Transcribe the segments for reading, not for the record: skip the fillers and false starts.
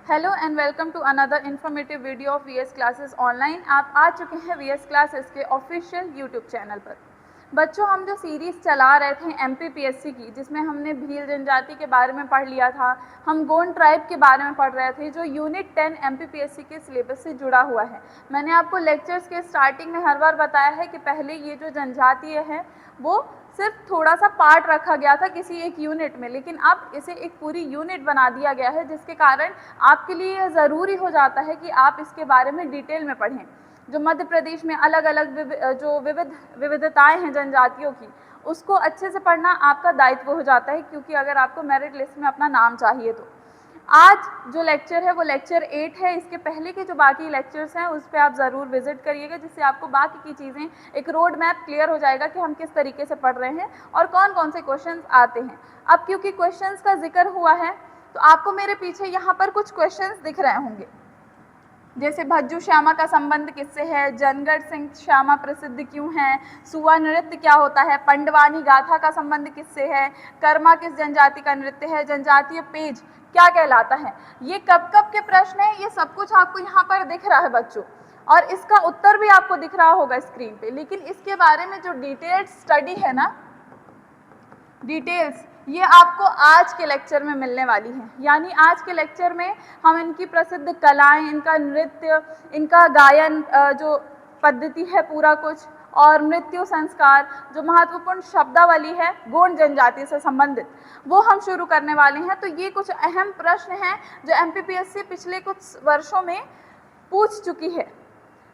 Hello and welcome to another informative video of VS classes online. आप आ चुके हैं वीएस क्लासेस के ऑफिशियल यूट्यूब चैनल पर। बच्चों, हम जो सीरीज़ चला रहे थे एमपीपीएससी की, जिसमें हमने भील जनजाति के बारे में पढ़ लिया था, हम गोंड ट्राइब के बारे में पढ़ रहे थे, जो यूनिट 10 एमपीपीएससी के सिलेबस से जुड़ा हुआ है। मैंने आपको लेक्चर्स के स्टार्टिंग में हर बार बताया है कि पहले ये जो जनजातीय है वो सिर्फ थोड़ा सा पार्ट रखा गया था किसी एक यूनिट में, लेकिन अब इसे एक पूरी यूनिट बना दिया गया है, जिसके कारण आपके लिए यह ज़रूरी हो जाता है कि आप इसके बारे में डिटेल में पढ़ें। जो मध्य प्रदेश में अलग अलग जो विविधताएं हैं जनजातियों की, उसको अच्छे से पढ़ना आपका दायित्व हो जाता है, क्योंकि अगर आपको मेरिट लिस्ट में अपना नाम चाहिए तो। आज जो लेक्चर है वो लेक्चर 8 है। इसके पहले के जो बाकी लेक्चर्स हैं उस पर आप ज़रूर विजिट करिएगा, जिससे आपको बाकी की चीज़ें, एक रोड मैप क्लियर हो जाएगा कि हम किस तरीके से पढ़ रहे हैं और कौन कौन से क्वेश्चंस आते हैं। अब क्योंकि क्वेश्चंस का जिक्र हुआ है तो आपको मेरे पीछे यहाँ पर कुछ क्वेश्चंस दिख रहे होंगे, जैसे भज्जू श्यामा का संबंध किससे है, जनगढ़ सिंह श्यामा प्रसिद्ध क्यों है, सुआ नृत्य क्या होता है, पंडवानी गाथा का संबंध किससे है, कर्मा किस जनजाति का नृत्य है, जनजातीय पेज क्या कहलाता है। ये कब कब के प्रश्न है, ये सब कुछ आपको यहाँ पर दिख रहा है बच्चों, और इसका उत्तर भी आपको दिख रहा होगा स्क्रीन पे। लेकिन इसके बारे में जो डिटेल्ड स्टडी है ना, डिटेल्स, ये आपको आज के लेक्चर में मिलने वाली है। यानी आज के लेक्चर में हम इनकी प्रसिद्ध कलाएं, इनका नृत्य, इनका गायन, जो पद्धति है पूरा कुछ, और मृत्यु संस्कार, जो महत्वपूर्ण शब्दावली है गोंड जनजाति से संबंधित, वो हम शुरू करने वाले हैं। तो ये कुछ अहम प्रश्न हैं जो एमपीपीएससी पिछले कुछ वर्षों में पूछ चुकी है।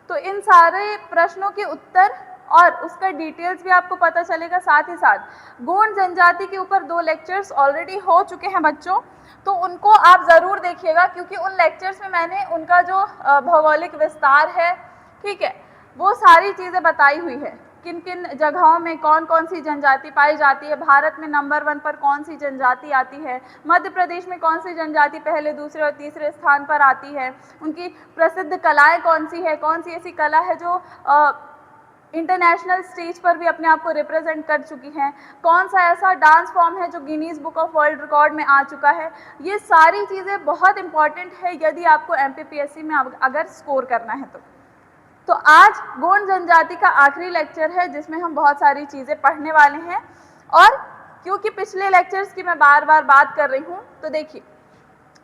तो इन सारे प्रश्नों के उत्तर और उसका डिटेल्स भी आपको पता चलेगा। साथ ही साथ गोंड जनजाति के ऊपर 2 लेक्चर्स ऑलरेडी हो चुके हैं बच्चों, तो उनको आप ज़रूर देखिएगा, क्योंकि उन लेक्चर्स में मैंने उनका जो भौगोलिक विस्तार है, ठीक है, वो सारी चीज़ें बताई हुई है। किन किन जगहों में कौन कौन सी जनजाति पाई जाती है, भारत में नंबर 1 पर कौन सी जनजाति आती है, मध्य प्रदेश में कौन सी जनजाति पहले, दूसरे और तीसरे स्थान पर आती है, उनकी प्रसिद्ध कलाएं कौन सी है, कौन सी ऐसी कला है जो इंटरनेशनल स्टेज पर भी अपने आप को रिप्रेजेंट कर चुकी हैं, कौन सा ऐसा डांस फॉर्म है जो Guinness book of world record में आ चुका है। ये सारी चीज़ें बहुत इंपॉर्टेंट है यदि आपको एमपीपीएससी में अगर स्कोर करना है तो आज गोंड जनजाति का आखिरी लेक्चर है, जिसमें हम बहुत सारी चीज़ें पढ़ने वाले हैं। और क्योंकि पिछले लेक्चर्स की मैं बार बार बात कर रही हूँ, तो देखिए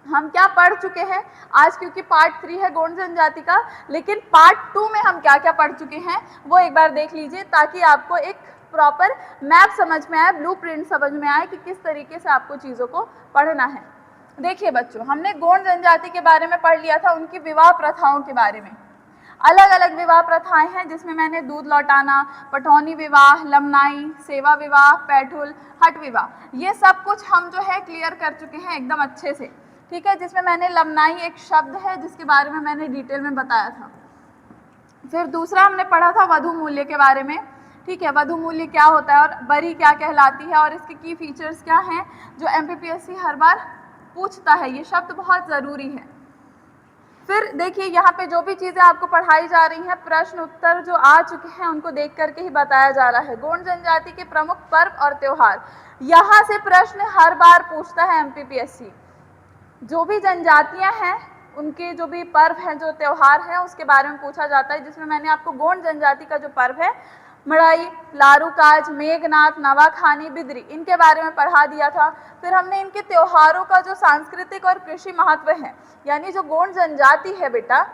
हम क्या पढ़ चुके हैं आज, क्योंकि पार्ट 3 है गोंड जनजाति का, लेकिन पार्ट 2 में हम क्या क्या पढ़ चुके हैं वो एक बार देख लीजिए, ताकि आपको एक प्रॉपर मैप समझ में आए, ब्लूप्रिंट समझ में आए कि किस तरीके से आपको चीज़ों को पढ़ना है। देखिए बच्चों, हमने गोंड जनजाति के बारे में पढ़ लिया था, उनकी विवाह प्रथाओं के बारे में। अलग अलग विवाह प्रथाएं हैं, जिसमें मैंने दूध लौटाना, पठौनी विवाह, लमनाई, सेवा विवाह, पैठुल, हट विवाह, ये सब कुछ हम जो है क्लियर कर चुके हैं एकदम अच्छे से, ठीक है। जिसमें मैंने लमनाई एक शब्द है जिसके बारे में मैंने डिटेल में बताया था। फिर दूसरा हमने पढ़ा था वधु मूल्य के बारे में, ठीक है, वधु मूल्य क्या होता है और बरी क्या कहलाती है और इसके की फीचर्स क्या हैं, जो एमपीपीएससी हर बार पूछता है। ये शब्द बहुत ज़रूरी है। फिर देखिए यहाँ पे जो भी चीज़ें आपको पढ़ाई जा रही हैं, प्रश्न उत्तर जो आ चुके हैं उनको देख करके ही बताया जा रहा है। गोंड जनजाति के प्रमुख पर्व और त्योहार, यहाँ से प्रश्न हर बार पूछता है एमपीपीएससी। जो भी जनजातियाँ हैं उनके जो भी पर्व हैं, जो त्यौहार हैं, उसके बारे में पूछा जाता है। जिसमें मैंने आपको गोंड जनजाति का जो पर्व है, मड़ाई, लारूकाज, मेघनाथ, नवाखानी, बिदरी, इनके बारे में पढ़ा दिया था। फिर हमने इनके त्योहारों का जो सांस्कृतिक और कृषि महत्व है, यानी जो गोंड जनजाति है बेटा,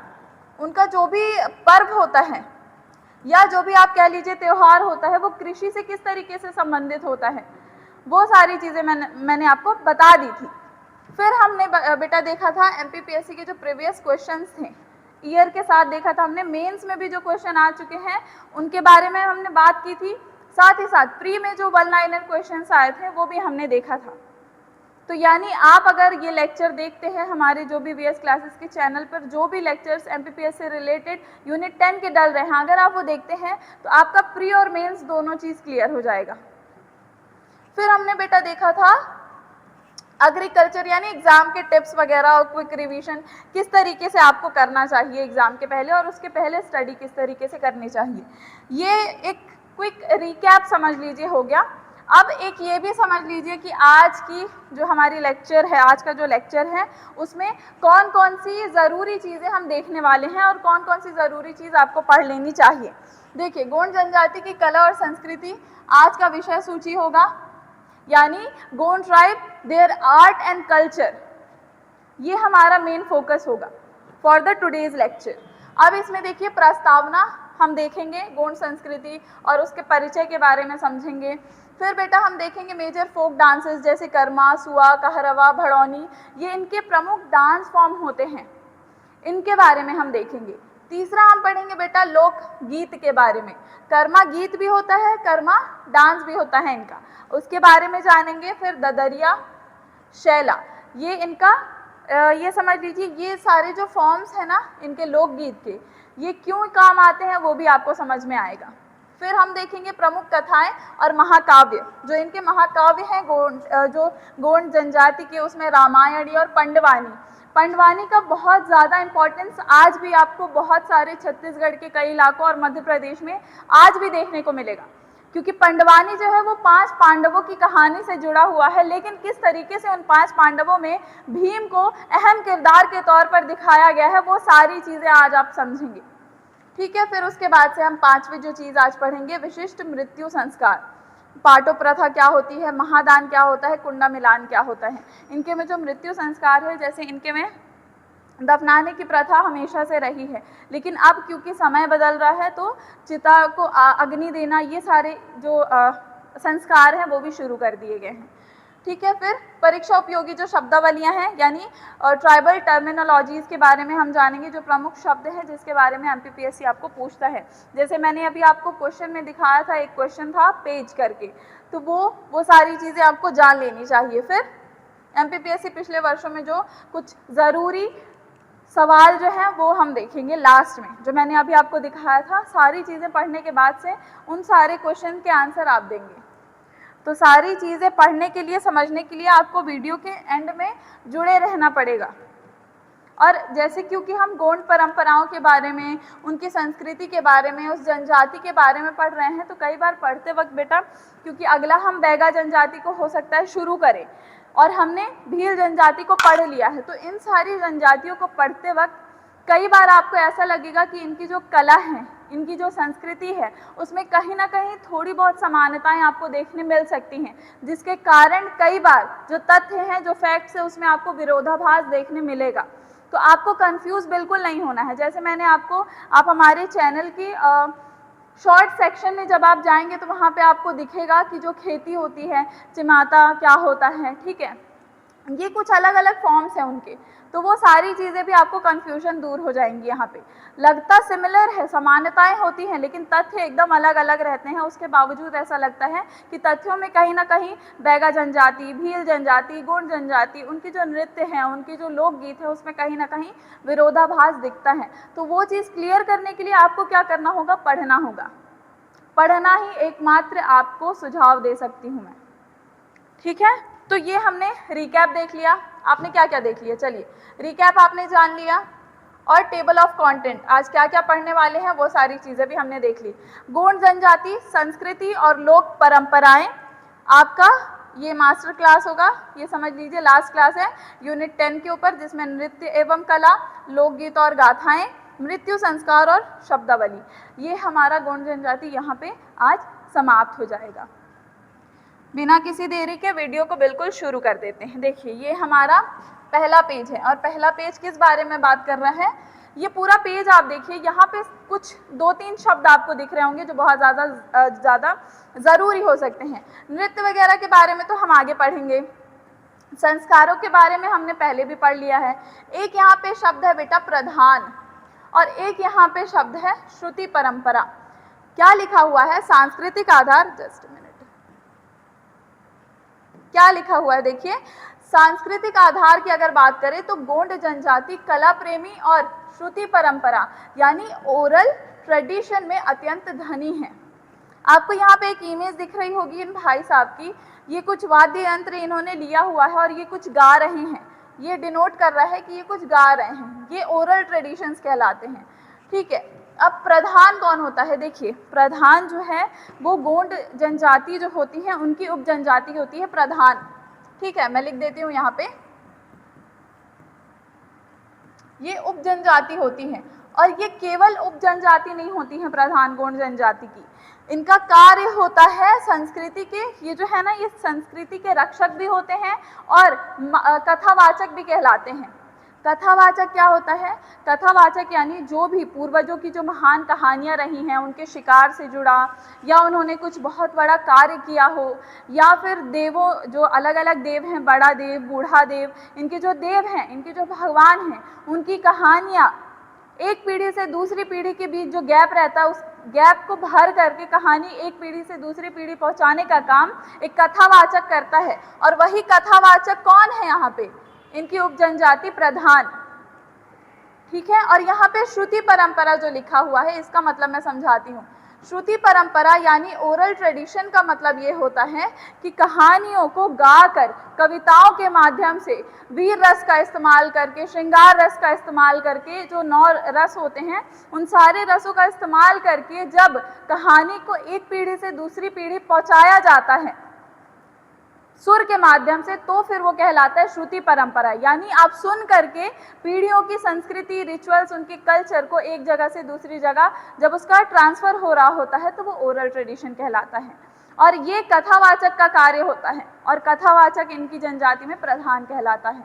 उनका जो भी पर्व होता है या जो भी आप कह लीजिए त्यौहार होता है, वो कृषि से किस तरीके से संबंधित होता है, वो सारी चीज़ें मैंने आपको बता दी थी। फिर हमने बेटा देखा था एमपीपीएससी के जो प्रीवियस क्वेश्चंस थे, ईयर के साथ देखा था हमने। मेंस में भी जो क्वेश्चन आ चुके हैं उनके बारे में हमने बात की थी। साथ ही साथ प्री में जो 1 लाइनर क्वेश्चंस आए थे वो भी हमने देखा था। तो यानी आप अगर ये लेक्चर देखते हैं हमारे जो भी वीएस क्लासेस के चैनल पर, जो भी लेक्चर्स एमपीपीएस से रिलेटेड यूनिट 10 के डल रहे हैं, अगर आप वो देखते हैं तो आपका प्री और मेंस दोनों चीज़ क्लियर हो जाएगा। फिर हमने बेटा देखा था एग्रीकल्चर, यानी एग्जाम के टिप्स वगैरह और क्विक रिवीजन किस तरीके से आपको करना चाहिए एग्जाम के पहले, और उसके पहले स्टडी किस तरीके से करनी चाहिए। ये एक क्विक रिकैप समझ लीजिए हो गया। अब एक ये भी समझ लीजिए कि आज की जो हमारी लेक्चर है, आज का जो लेक्चर है उसमें कौन कौन सी ज़रूरी चीज़ें हम देखने वाले हैं और कौन कौन सी ज़रूरी चीज़ आपको पढ़ लेनी चाहिए। देखिए, गोंड जनजाति की कला और संस्कृति आज का विषय सूची होगा, यानी Gond tribe, their art and culture, ये हमारा मेन फोकस होगा फॉर द टुडेज लेक्चर। अब इसमें देखिए प्रस्तावना हम देखेंगे, गोंड संस्कृति और उसके परिचय के बारे में समझेंगे। फिर बेटा हम देखेंगे मेजर फोक डांसेस जैसे कर्मा, सुआ, कहरवा, भड़ौनी, ये इनके प्रमुख डांस फॉर्म होते हैं, इनके बारे में हम देखेंगे। तीसरा हम पढ़ेंगे बेटा लोक गीत के बारे में, कर्मा गीत भी होता है, कर्मा डांस भी होता है इनका, उसके बारे में जानेंगे। फिर ददरिया, शैला, ये इनका ये समझ लीजिए ये सारे जो फॉर्म्स हैं ना इनके लोकगीत के, ये क्यों काम आते हैं वो भी आपको समझ में आएगा। फिर हम देखेंगे प्रमुख कथाएं और महाकाव्य, जो इनके महाकाव्य हैं जो गोंड जनजाति के, उसमें रामायणी और पंडवानी। पंडवानी का बहुत ज़्यादा इम्पोर्टेंस आज भी आपको बहुत सारे छत्तीसगढ़ के कई इलाकों और मध्य प्रदेश में आज भी देखने को मिलेगा, क्योंकि पंडवानी जो है वो 5 पांडवों की कहानी से जुड़ा हुआ है, लेकिन किस तरीके से उन 5 पांडवों में भीम को अहम किरदार के तौर पर दिखाया गया है वो सारी चीज़ें आज आप समझेंगे। ठीक है, फिर उसके बाद से हम 5वीं जो चीज़ आज पढ़ेंगे, विशिष्ट मृत्यु संस्कार, पाटो प्रथा क्या होती है, महादान क्या होता है, कुंडा मिलान क्या होता है। इनके में जो मृत्यु संस्कार है, जैसे इनके में दफनाने की प्रथा हमेशा से रही है, लेकिन अब क्योंकि समय बदल रहा है तो चिता को अग्नि देना, ये सारे जो संस्कार हैं वो भी शुरू कर दिए गए हैं। ठीक है, फिर परीक्षा उपयोगी जो शब्दावलियां हैं, यानी ट्राइबल टर्मिनोलॉजीज के बारे में हम जानेंगे, जो प्रमुख शब्द हैं जिसके बारे में एमपीपीएससी आपको पूछता है। जैसे मैंने अभी आपको क्वेश्चन में दिखाया था, एक क्वेश्चन था पेज करके, तो वो सारी चीज़ें आपको जान लेनी चाहिए। फिर एमपीपीएससी पिछले वर्षों में जो कुछ ज़रूरी सवाल जो हैं वो हम देखेंगे लास्ट में, जो मैंने अभी आपको दिखाया था। सारी चीज़ें पढ़ने के बाद से उन सारे क्वेश्चन के आंसर आप देंगे। तो सारी चीज़ें पढ़ने के लिए, समझने के लिए आपको वीडियो के एंड में जुड़े रहना पड़ेगा। और जैसे क्योंकि हम गोंड परंपराओं के बारे में, उनकी संस्कृति के बारे में, उस जनजाति के बारे में पढ़ रहे हैं, तो कई बार पढ़ते वक्त बेटा, क्योंकि अगला हम बैगा जनजाति को हो सकता है शुरू करें और हमने भील जनजाति को पढ़ लिया है, तो इन सारी जनजातियों को पढ़ते वक्त कई बार आपको ऐसा लगेगा कि इनकी जो कला है, इनकी जो संस्कृति है, उसमें कहीं ना कहीं थोड़ी बहुत समानताएं आपको देखने मिल सकती हैं, जिसके कारण कई बार जो तथ्य हैं, जो फैक्ट्स है, उसमें आपको विरोधाभास देखने मिलेगा। तो आपको कंफ्यूज बिल्कुल नहीं होना है। जैसे मैंने आप हमारे चैनल की शॉर्ट सेक्शन में जब आप जाएंगे तो वहाँ पे आपको दिखेगा कि जो खेती होती है, चिमाता क्या होता है, ठीक है, ये कुछ अलग अलग फॉर्म्स हैं उनके, तो वो सारी चीज़ें भी आपको कन्फ्यूजन दूर हो जाएंगी। यहाँ पे लगता सिमिलर है, समानताएं होती हैं, लेकिन तथ्य एकदम अलग अलग रहते हैं। उसके बावजूद ऐसा लगता है कि तथ्यों में कहीं ना कहीं बैगा जनजाति, भील जनजाति, गोंड जनजाति, उनकी जो नृत्य हैं, उनकी जो लोकगीत है, उसमें कहीं ना कहीं विरोधाभास दिखता है। तो वो चीज़ क्लियर करने के लिए आपको क्या करना होगा, पढ़ना होगा। पढ़ना ही एकमात्र आपको सुझाव दे सकती हूँ मैं। ठीक है, तो ये हमने रिकैप देख लिया। आपने क्या क्या देख लिया, चलिए रिकैप आपने जान लिया, और टेबल ऑफ कंटेंट आज क्या क्या पढ़ने वाले हैं वो सारी चीज़ें भी हमने देख ली। गोंड जनजाति, संस्कृति और लोक परंपराएं आपका ये मास्टर क्लास होगा, ये समझ लीजिए लास्ट क्लास है यूनिट 10 के ऊपर, जिसमें नृत्य एवं कला, लोकगीत और गाथाएं, मृत्यु संस्कार और शब्दावली, ये हमारा गोंड जनजाति यहाँ पे आज समाप्त हो जाएगा। बिना किसी देरी के वीडियो को बिल्कुल शुरू कर देते हैं। देखिए ये हमारा पहला पेज है, और पहला पेज किस बारे में बात कर रहा है, ये पूरा पेज आप देखिए, यहाँ पे कुछ 2-3 शब्द आपको दिख रहे होंगे जो बहुत ज़्यादा ज़रूरी हो सकते हैं। नृत्य वगैरह के बारे में तो हम आगे पढ़ेंगे, संस्कारों के बारे में हमने पहले भी पढ़ लिया है। एक यहाँ पे शब्द है बेटा प्रधान, और एक यहाँ पे शब्द है श्रुति परंपरा। क्या लिखा हुआ है, सांस्कृतिक आधार, जस्ट मिनट, क्या लिखा हुआ है देखिए, सांस्कृतिक आधार की अगर बात करें तो गोंड जनजाति कला प्रेमी और श्रुति परंपरा यानी ओरल ट्रेडिशन में अत्यंत धनी है। आपको यहाँ पे एक इमेज दिख रही होगी इन भाई साहब की, ये कुछ वाद्य यंत्र इन्होंने लिया हुआ है और ये कुछ गा रहे हैं, ये डिनोट कर रहा है कि ये कुछ गा रहे हैं, ये ओरल ट्रेडिशंस कहलाते हैं। ठीक है, अब प्रधान कौन होता है? देखिए, प्रधान जो है वो गोंड जनजाति जो होती है उनकी उप जनजाति होती है प्रधान। ठीक है, मैं लिख देती हूँ यहाँ पे, ये उप जनजाति होती है और ये केवल उप जनजाति नहीं होती है प्रधान गोंड जनजाति की, इनका कार्य होता है संस्कृति के, ये जो है ना ये संस्कृति के रक्षक भी होते हैं और कथावाचक भी कहलाते हैं। कथावाचक क्या होता है? कथावाचक यानी जो भी पूर्वजों की जो महान कहानियाँ रही हैं उनके शिकार से जुड़ा, या उन्होंने कुछ बहुत बड़ा कार्य किया हो, या फिर देवों जो अलग अलग देव हैं, बड़ा देव, बूढ़ा देव, इनके जो देव हैं, इनके जो भगवान हैं, उनकी कहानियाँ एक पीढ़ी से दूसरी पीढ़ी के बीच जो गैप रहता है उस गैप को भर करके कहानी एक पीढ़ी से दूसरी पीढ़ी पहुंचाने का काम एक कथावाचक करता है। और वही कथावाचक कौन है यहाँ पे? इनकी उप जनजाति प्रधान। ठीक है, और यहाँ पे श्रुति परंपरा जो लिखा हुआ है इसका मतलब मैं समझाती हूँ। श्रुति परंपरा यानी ओरल ट्रेडिशन का मतलब ये होता है कि कहानियों को गाकर, कविताओं के माध्यम से, वीर रस का इस्तेमाल करके, श्रृंगार रस का इस्तेमाल करके, जो 9 रस होते हैं उन सारे रसों का इस्तेमाल करके जब कहानी को एक पीढ़ी से दूसरी पीढ़ी पहुंचाया जाता है सुर के माध्यम से, तो फिर वो कहलाता है श्रुति परंपरा। यानी आप सुन करके पीढ़ियों की संस्कृति, रिचुअल्स, उनके कल्चर को एक जगह से दूसरी जगह जब उसका ट्रांसफर हो रहा होता है तो वो ओरल ट्रेडिशन कहलाता है। और ये कथावाचक का कार्य होता है और कथावाचक इनकी जनजाति में प्रधान कहलाता है।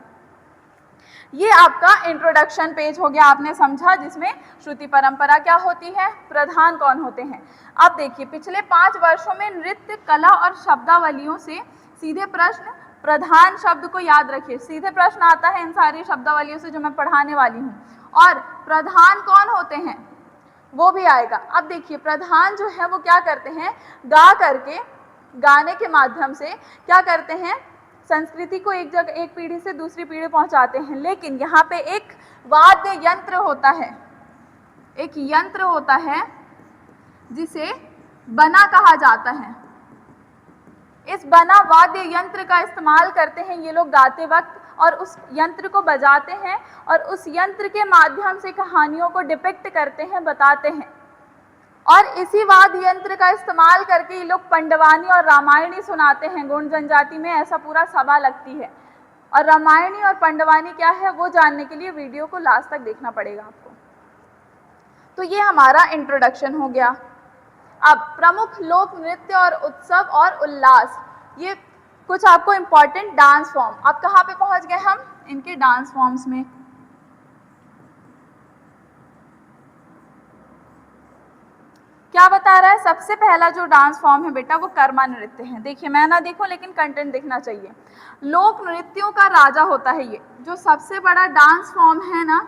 ये आपका इंट्रोडक्शन पेज हो गया, आपने समझा, जिसमें श्रुति परंपरा क्या होती है, प्रधान कौन होते हैं। अब देखिए, पिछले 5 वर्षों में नृत्य कला और शब्दावलियों से सीधे प्रश्न, प्रधान शब्द को याद रखिए, सीधे प्रश्न आता है इन सारी शब्दावलियों से जो मैं पढ़ाने वाली हूँ। और प्रधान कौन होते हैं वो भी आएगा। अब देखिए, प्रधान जो है वो क्या करते हैं, गा करके, गाने के माध्यम से क्या करते हैं, संस्कृति को एक जगह, एक पीढ़ी से दूसरी पीढ़ी पहुंचाते हैं। लेकिन यहाँ पे एक वाद्य यंत्र होता है, एक यंत्र होता है जिसे बना कहा जाता है। इस बना वाद्य यंत्र का इस्तेमाल करते हैं ये लोग गाते वक्त, और उस यंत्र को बजाते हैं और उस यंत्र के माध्यम से कहानियों को डिपिक्ट करते हैं, बताते हैं। और इसी वाद्य यंत्र का इस्तेमाल करके ये लोग पंडवानी और रामायणी सुनाते हैं। गोंड जनजाति में ऐसा पूरा सभा लगती है। और रामायणी और पंडवानी क्या है वो जानने के लिए वीडियो को लास्ट तक देखना पड़ेगा आपको। तो ये हमारा इंट्रोडक्शन हो गया। अब प्रमुख लोक नृत्य और उत्सव और उल्लास, ये कुछ आपको इम्पॉर्टेंट डांस फॉर्म। अब कहाँ पे पहुंच गए हम, इनके डांस फॉर्म्स में। क्या बता रहा है, सबसे पहला जो डांस फॉर्म है बेटा वो कर्मा नृत्य है। देखिए, मैं ना देखूं लेकिन कंटेंट दिखना चाहिए। लोक नृत्यों का राजा होता है ये, जो सबसे बड़ा डांस फॉर्म है ना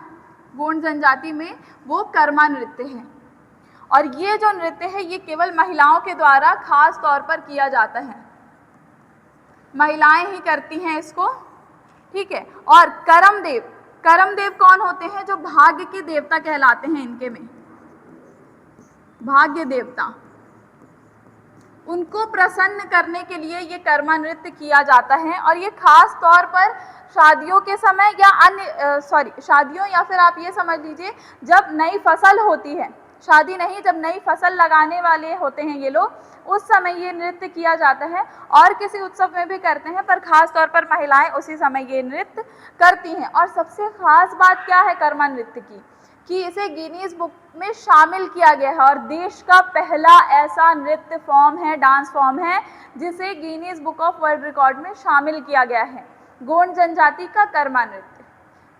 गोंड जनजाति में, वो कर्मा नृत्य है। और ये जो नृत्य है ये केवल महिलाओं के द्वारा खास तौर पर किया जाता है, महिलाएं ही करती हैं इसको। ठीक है, और करमदेव, करमदेव कौन होते हैं, जो भाग्य के देवता कहलाते हैं, इनके में भाग्य देवता, उनको प्रसन्न करने के लिए ये कर्मा नृत्य किया जाता है। और ये खास तौर पर शादियों के समय या अन्य शादियों, या फिर आप ये समझ लीजिए जब नई फसल होती है, शादी नहीं, जब नई फसल लगाने वाले होते हैं ये लोग, उस समय ये नृत्य किया जाता है। और किसी उत्सव में भी करते हैं, पर खास तौर पर महिलाएं उसी समय ये नृत्य करती हैं। और सबसे खास बात क्या है कर्मा नृत्य की, कि इसे गिनीज बुक में शामिल किया गया है। और देश का पहला ऐसा नृत्य फॉर्म है, डांस फॉर्म है, जिसे Guinness book of world record में शामिल किया गया है, गोंड जनजाति का कर्मा नृत्य।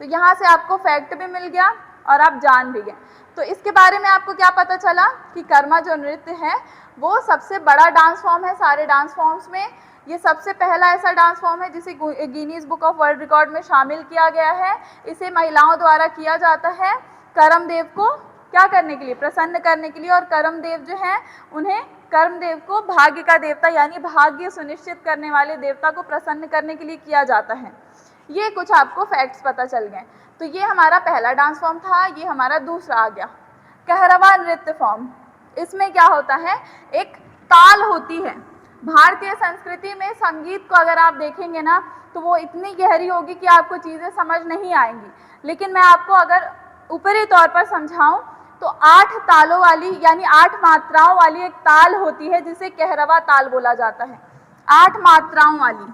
तो यहाँ से आपको फैक्ट भी मिल गया और आप जान भी गए। तो इसके बारे में आपको क्या पता चला कि कर्मा जो नृत्य है वो सबसे बड़ा डांस फॉर्म है सारे डांस फॉर्म्स में। ये सबसे पहला ऐसा डांस फॉर्म है जिसे Guinness book of world record में शामिल किया गया है। इसे महिलाओं द्वारा किया जाता है कर्मदेव को क्या करने के लिए, प्रसन्न करने के लिए। और कर्मदेव जो हैं उन्हें, कर्मदेव को भाग्य का देवता यानी भाग्य सुनिश्चित करने वाले देवता को प्रसन्न करने के लिए किया जाता है। ये कुछ आपको फैक्ट्स पता चल गए। तो ये हमारा पहला डांस फॉर्म था। ये हमारा दूसरा आ गया कहरवा नृत्य फॉर्म। इसमें क्या होता है, एक ताल होती है। भारतीय संस्कृति में संगीत को अगर आप देखेंगे ना तो वो इतनी गहरी होगी कि आपको चीज़ें समझ नहीं आएंगी। लेकिन मैं आपको अगर ऊपरी तौर पर समझाऊं तो 8 तालों वाली यानी 8 मात्राओं वाली एक ताल होती है जिसे कहरवा ताल बोला जाता है। 8 मात्राओं वाली,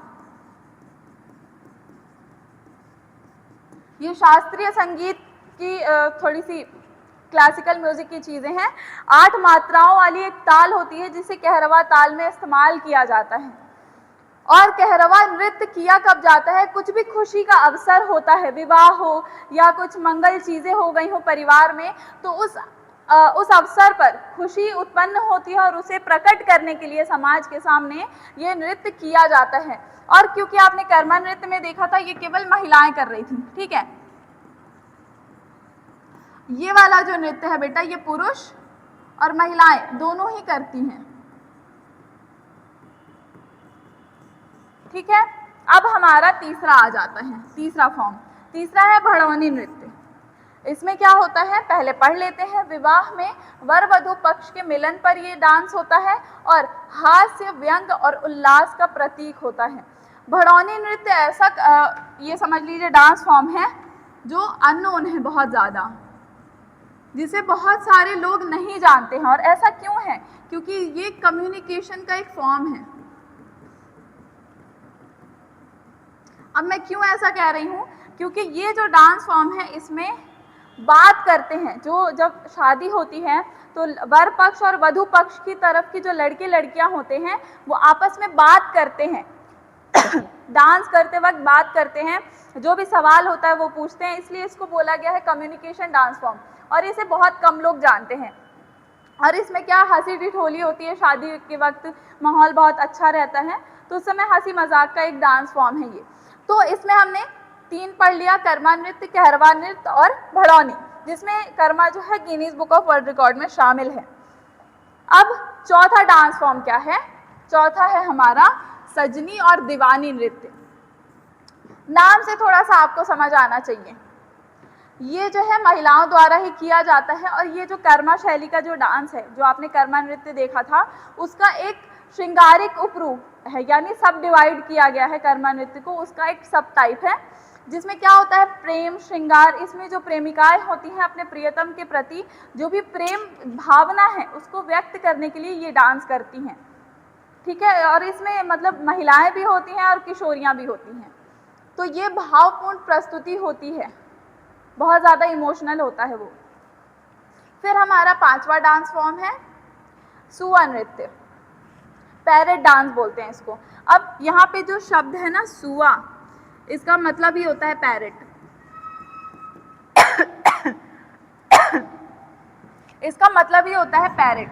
ये शास्त्रीय संगीत की थोड़ी सी क्लासिकल म्यूजिक की चीजें हैं। 8 मात्राओं वाली एक ताल होती है जिसे कहरवा ताल में इस्तेमाल किया जाता है। और कहरवा नृत्य किया कब जाता है? कुछ भी खुशी का अवसर होता है, विवाह हो या कुछ मंगल चीजें हो गई हो परिवार में, तो उस अवसर पर खुशी उत्पन्न होती है और उसे प्रकट करने के लिए समाज के सामने ये नृत्य किया जाता है। और क्योंकि आपने कर्मा नृत्य में देखा था ये केवल महिलाएं कर रही थी, ठीक है। ये वाला जो नृत्य है बेटा, ये पुरुष और महिलाएं दोनों ही करती हैं, ठीक है। अब हमारा तीसरा आ जाता है, तीसरा फॉर्म, तीसरा है भड़ौनी नृत्य। इसमें क्या होता है, पहले पढ़ लेते हैं। विवाह में वर वधू पक्ष के मिलन पर ये डांस होता है और हास्य, व्यंग और उल्लास का प्रतीक होता है। भड़ौनी नृत्य ऐसा ये समझ लीजिए डांस फॉर्म है जो अननोन है बहुत ज़्यादा, जिसे बहुत सारे लोग नहीं जानते हैं। और ऐसा क्यों है? क्योंकि ये कम्युनिकेशन का एक फॉर्म है। अब मैं क्यों ऐसा कह रही हूँ? क्योंकि ये जो डांस फॉर्म है इसमें बात करते हैं, जो जब शादी होती है तो वर पक्ष और वधू पक्ष की तरफ की जो लड़के लड़कियां होते हैं वो आपस में बात करते हैं डांस करते वक्त बात करते हैं, जो भी सवाल होता है वो पूछते हैं, इसलिए इसको बोला गया है कम्युनिकेशन डांस फॉर्म। और इसे बहुत कम लोग जानते हैं। और इसमें क्या हंसी ठिठोली होती है, शादी के वक्त माहौल बहुत अच्छा रहता है, तो उस समय हंसी मजाक का एक डांस फॉर्म है ये। तो इसमें हमने 3 पढ़ लिया, कर्मा नृत्य, कहरवा नृत्य और भड़ौनी, जिसमें कर्मा जो है Guinness book of world record में शामिल है। अब चौथा डांस फॉर्म क्या है? चौथा है हमारा सजनी और दीवानी नृत्य। नाम से थोड़ा सा आपको समझ आना चाहिए, ये जो है महिलाओं द्वारा ही किया जाता है। और ये जो कर्मा शैली का जो डांस है, जो आपने कर्मा नृत्य देखा था, उसका एक श्रृंगारिक उपरूप है, यानी सब डिवाइड किया गया है कर्मा नृत्य को, उसका एक सब टाइप है, जिसमें क्या होता है, प्रेम श्रृंगार। इसमें जो प्रेमिकाएं होती हैं अपने प्रियतम के प्रति जो भी प्रेम भावना है उसको व्यक्त करने के लिए ये डांस करती हैं, ठीक है। और इसमें मतलब महिलाएं भी होती हैं और किशोरियां भी होती हैं। तो ये भावपूर्ण प्रस्तुति होती है, बहुत ज़्यादा इमोशनल होता है वो। फिर हमारा 5वां डांस फॉर्म है सुआ नृत्य, पैरेट डांस बोलते हैं इसको। अब यहाँ पे जो शब्द है ना सुआ, इसका मतलब ही होता है पैरेट इसका मतलब ही होता है पैरेट।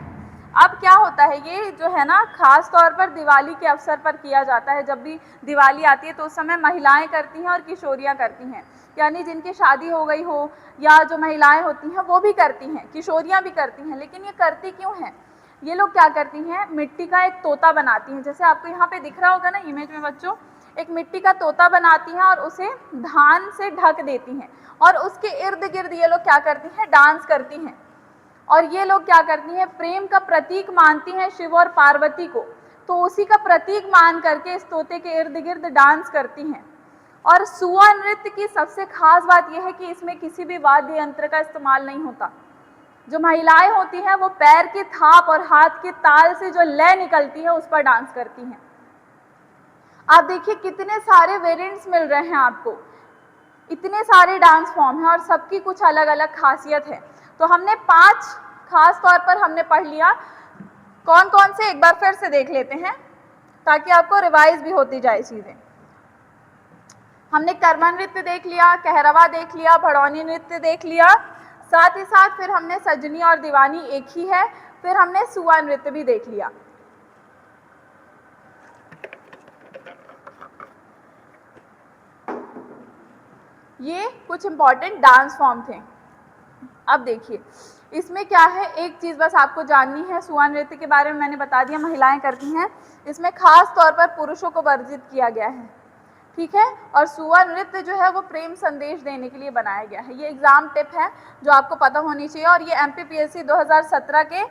अब क्या होता है, ये जो है ना खास तौर पर दिवाली के अवसर पर किया जाता है। जब भी दिवाली आती है तो उस समय महिलाएं करती हैं और किशोरियां करती हैं, यानी जिनकी शादी हो गई हो या जो महिलाएं होती हैं वो भी करती हैं, किशोरियां भी करती हैं। लेकिन ये करती क्यों हैं? ये लोग क्या करती हैं, मिट्टी का एक तोता बनाती हैं, जैसे आपको यहाँ पे दिख रहा होगा ना इमेज में बच्चों, एक मिट्टी का तोता बनाती हैं और उसे धान से ढक देती हैं और उसके इर्द गिर्द ये लोग क्या करती हैं, डांस करती हैं। और ये लोग क्या करती हैं, प्रेम का प्रतीक मानती हैं शिव और पार्वती को, तो उसी का प्रतीक मान करके इस तोते के इर्द गिर्द डांस करती हैं। और सुआ नृत्य की सबसे खास बात यह है कि इसमें किसी भी वाद्य यंत्र का इस्तेमाल नहीं होता। जो महिलाएं होती हैं वो पैर की थाप और हाथ की ताल से जो लय निकलती है उस पर डांस करती हैं। आप देखिए कितने सारे वेरिएंट्स मिल रहे हैं आपको, इतने सारे डांस फॉर्म हैं और सबकी कुछ अलग अलग खासियत है। तो हमने 5 खास तौर पर हमने पढ़ लिया, कौन कौन से एक बार फिर से देख लेते हैं ताकि आपको रिवाइज भी होती जाए चीजें। हमने कर्मा नृत्य देख लिया, कहरवा देख लिया, भड़ौनी नृत्य देख लिया, साथ ही साथ फिर हमने सजनी और दीवानी एक ही है, फिर हमने सुआ नृत्य भी देख लिया। ये कुछ इंपॉर्टेंट डांस फॉर्म थे। अब देखिए इसमें क्या है, एक चीज़ बस आपको जाननी है, सुआ नृत्य के बारे में मैंने बता दिया, महिलाएं करती हैं, इसमें खास तौर पर पुरुषों को वर्जित किया गया है, ठीक है। और सुआ नृत्य जो है वो प्रेम संदेश देने के लिए बनाया गया है। ये एग्जाम टिप है जो आपको पता होनी चाहिए और ये MPPSC 2017 के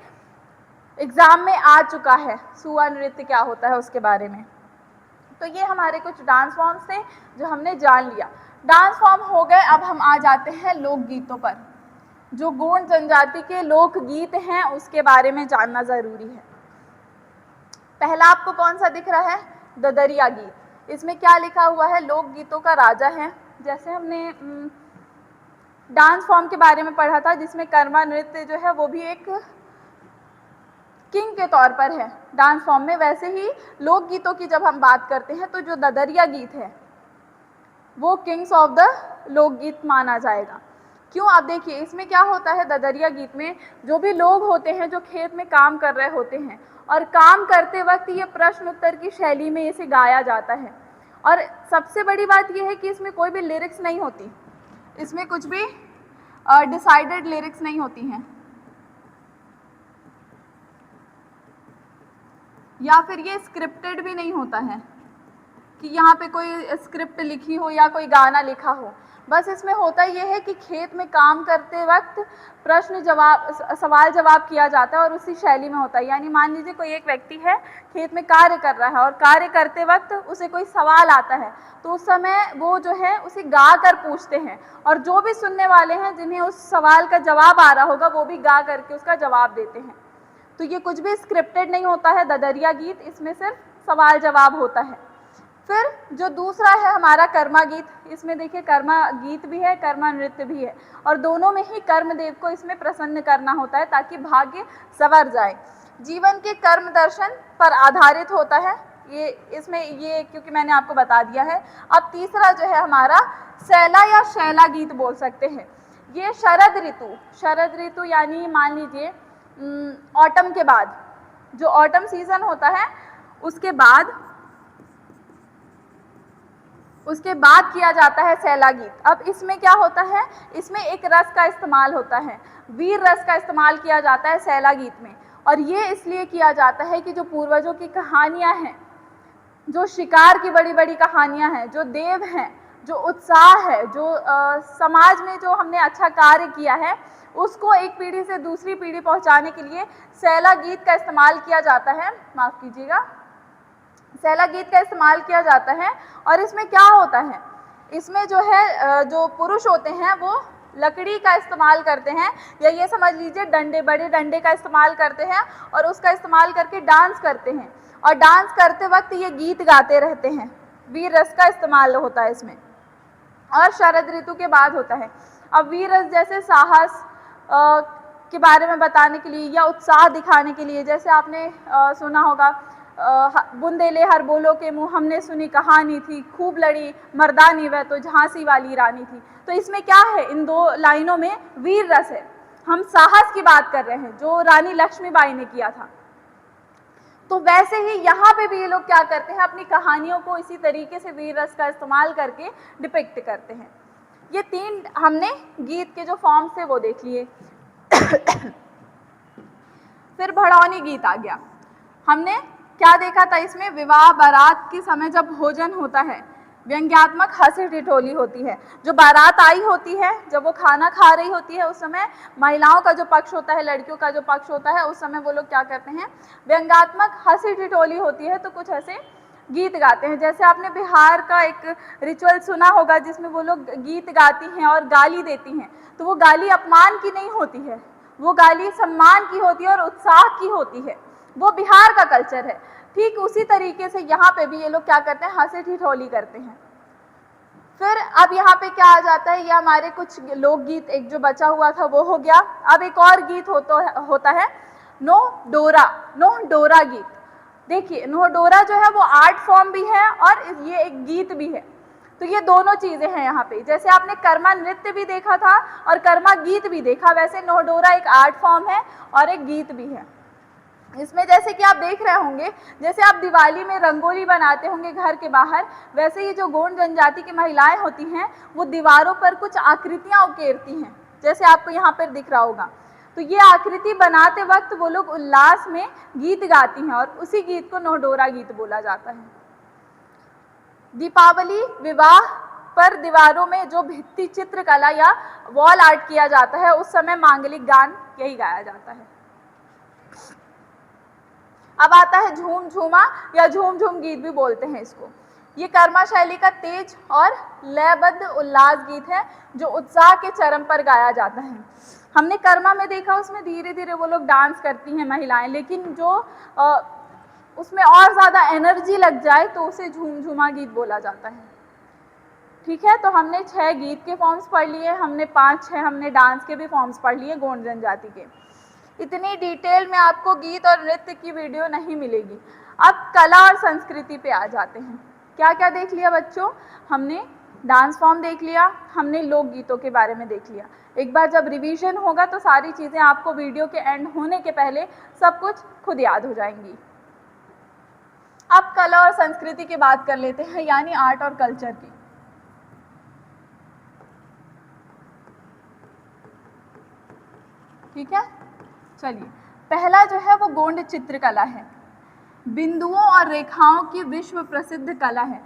एग्जाम में आ चुका है, सुआ नृत्य क्या होता है उसके बारे में। तो ये हमारे कुछ डांस फॉर्म्स थे जो हमने जान लिया। डांस फॉर्म हो गए, अब हम आ जाते हैं लोकगीतों पर। जो गोंड जनजाति के लोकगीत हैं उसके बारे में जानना ज़रूरी है। पहला आपको कौन सा दिख रहा है? ददरिया गीत। इसमें क्या लिखा हुआ है? लोकगीतों का राजा है। जैसे हमने डांस फॉर्म के बारे में पढ़ा था जिसमें कर्मा नृत्य जो है वो भी एक किंग के तौर पर है डांस फॉर्म में, वैसे ही लोकगीतों की जब हम बात करते हैं तो जो ददरिया गीत है वो किंग्स ऑफ द लोकगीत माना जाएगा। क्यों? आप देखिए इसमें क्या होता है, ददरिया गीत में जो भी लोग होते हैं जो खेत में काम कर रहे होते हैं और काम करते वक्त ये प्रश्न उत्तर की शैली में इसे गाया जाता है। और सबसे बड़ी बात यह है कि इसमें कोई भी लिरिक्स नहीं होती, इसमें कुछ भी डिसाइडेड लिरिक्स नहीं होती हैं, या फिर ये स्क्रिप्टेड भी नहीं होता है कि यहाँ पे कोई स्क्रिप्ट लिखी हो या कोई गाना लिखा हो। बस इसमें होता ये है कि खेत में काम करते वक्त प्रश्न जवाब, सवाल जवाब किया जाता है और उसी शैली में होता है। यानी मान लीजिए कोई एक व्यक्ति है खेत में कार्य कर रहा है और कार्य करते वक्त उसे कोई सवाल आता है तो उस समय वो जो है उसे गा कर पूछते हैं और जो भी सुनने वाले हैं जिन्हें उस सवाल का जवाब आ रहा होगा वो भी गा करके उसका जवाब देते हैं। तो ये कुछ भी स्क्रिप्टेड नहीं होता है ददरिया गीत, इसमें सिर्फ सवाल जवाब होता है। फिर जो दूसरा है हमारा कर्मा गीत, इसमें देखिए कर्मा गीत भी है, कर्मा नृत्य भी है और दोनों में ही कर्मदेव को इसमें प्रसन्न करना होता है ताकि भाग्य संवर जाए। जीवन के कर्म दर्शन पर आधारित होता है ये, इसमें ये क्योंकि मैंने आपको बता दिया है। अब तीसरा जो है हमारा सैला या शैला गीत बोल सकते हैं। ये शरद ऋतु यानी मान लीजिए ऑटम के बाद, जो ऑटम सीजन होता है उसके बाद किया जाता है सैला गीत। अब इसमें क्या होता है, इसमें एक रस का इस्तेमाल होता है, वीर रस का इस्तेमाल किया जाता है सैला गीत में। और ये इसलिए किया जाता है कि जो पूर्वजों की कहानियां हैं, जो शिकार की बड़ी बड़ी कहानियां हैं, जो देव हैं, जो उत्साह है, जो समाज में जो हमने अच्छा कार्य किया है उसको एक पीढ़ी से दूसरी पीढ़ी पहुंचाने के लिए सैला गीत का इस्तेमाल किया जाता है। माफ कीजिएगा, सैला गीत का इस्तेमाल किया जाता है। और इसमें क्या होता है, इसमें जो है जो पुरुष होते हैं वो लकड़ी का इस्तेमाल करते हैं या ये समझ लीजिए डंडे, बड़े डंडे का इस्तेमाल करते हैं और उसका इस्तेमाल करके डांस करते हैं और डांस करते वक्त ये गीत गाते रहते हैं। वीर रस का इस्तेमाल होता है इसमें। और शरद ऋतु के बाद होता है अब वीर रस, जैसे साहस के बारे में बताने के लिए या उत्साह दिखाने के लिए। जैसे आपने सुना होगा बुंदेले हर बोलो के मुँह, हमने सुनी कहानी थी, खूब लड़ी मर्दानी वह तो झांसी वाली रानी थी। तो इसमें क्या है, इन दो लाइनों में वीर रस है, हम साहस की बात कर रहे हैं जो रानी लक्ष्मीबाई ने किया था। तो वैसे ही यहाँ पे भी ये लोग क्या करते हैं, अपनी कहानियों को इसी तरीके से वीर रस का इस्तेमाल करके डिपिक्ट करते हैं। ये तीन हमने गीत के जो फॉर्म थे वो देख लिए। फिर भड़ौनी गीत आ गया। हमने क्या देखा था इसमें, विवाह बारात के समय जब भोजन होता है, व्यंग्यात्मक हंसी ठिठोली होती है। जो बारात आई होती है, जब वो खाना खा रही होती है, उस समय महिलाओं का जो पक्ष होता है, लड़कियों का जो पक्ष होता है, उस समय वो लोग क्या करते हैं, व्यंग्यात्मक हंसी ठिठोली होती है तो कुछ ऐसे गीत गाते हैं। जैसे आपने बिहार का एक रिचुअल सुना होगा जिसमें वो लोग गीत गाती हैं और गाली देती हैं, तो वो गाली अपमान की नहीं होती है, वो गाली सम्मान की होती है और उत्साह की होती है। वो बिहार का कल्चर है। ठीक उसी तरीके से यहाँ पे भी ये लोग क्या करते हैं, हंसी ठिठोली करते हैं। फिर अब यहाँ पे क्या आ जाता है, ये हमारे कुछ लोकगीत एक जो बचा हुआ था वो हो गया। अब एक और गीत होता है नो डोरा गीत। देखिए नो डोरा जो है वो आर्ट फॉर्म भी है और ये एक गीत भी है। तो ये दोनों चीजें हैं यहाँ पे। जैसे आपने कर्मा नृत्य भी देखा था और कर्मा गीत भी देखा, वैसे नो डोरा एक आर्ट फॉर्म है और एक गीत भी है। इसमें जैसे कि आप देख रहे होंगे, जैसे आप दिवाली में रंगोली बनाते होंगे घर के बाहर, वैसे ही जो गोंड जनजाति की महिलाएं होती हैं वो दीवारों पर कुछ आकृतियां उकेरती हैं, जैसे आपको यहाँ पर दिख रहा होगा। तो ये आकृति बनाते वक्त वो लोग उल्लास में गीत गाती हैं और उसी गीत को नोडोरा गीत बोला जाता है। दीपावली विवाह पर दीवारों में जो भित्ति चित्रकला या वॉल आर्ट किया जाता है, उस समय मांगलिक गान यही गाया जाता है। अब आता है झूम झूमा या झूम झूम गीत भी बोलते हैं इसको। ये कर्मा शैली का तेज और लयबद्ध उल्लास गीत है जो उत्साह के चरम पर गाया जाता है। हमने कर्मा में देखा उसमें धीरे धीरे वो लोग डांस करती हैं महिलाएं, लेकिन जो उसमें और ज़्यादा एनर्जी लग जाए तो उसे झूम-झूमा गीत बोला जाता है। ठीक है, तो हमने 6 गीत के फॉर्म्स पढ़ लिए, हमने 5-6 हमने डांस के भी फॉर्म्स पढ़ लिए गोंड जनजाति के। इतनी डिटेल में आपको गीत और नृत्य की वीडियो नहीं मिलेगी। अब कला और संस्कृति पे आ जाते हैं। क्या क्या देख लिया बच्चों? हमने डांस फॉर्म देख लिया, हमने लोकगीतों के बारे में देख लिया। एक बार जब रिवीजन होगा तो सारी चीज़ें आपको वीडियो के एंड होने के पहले सब कुछ खुद याद हो जाएंगी। अब कला और संस्कृति की बात कर लेते हैं, यानी आर्ट और कल्चर की। ठीक है, चलिए पहला जो है वो गोंड चित्रकला है। बिंदुओं और रेखाओं की विश्व प्रसिद्ध कला है।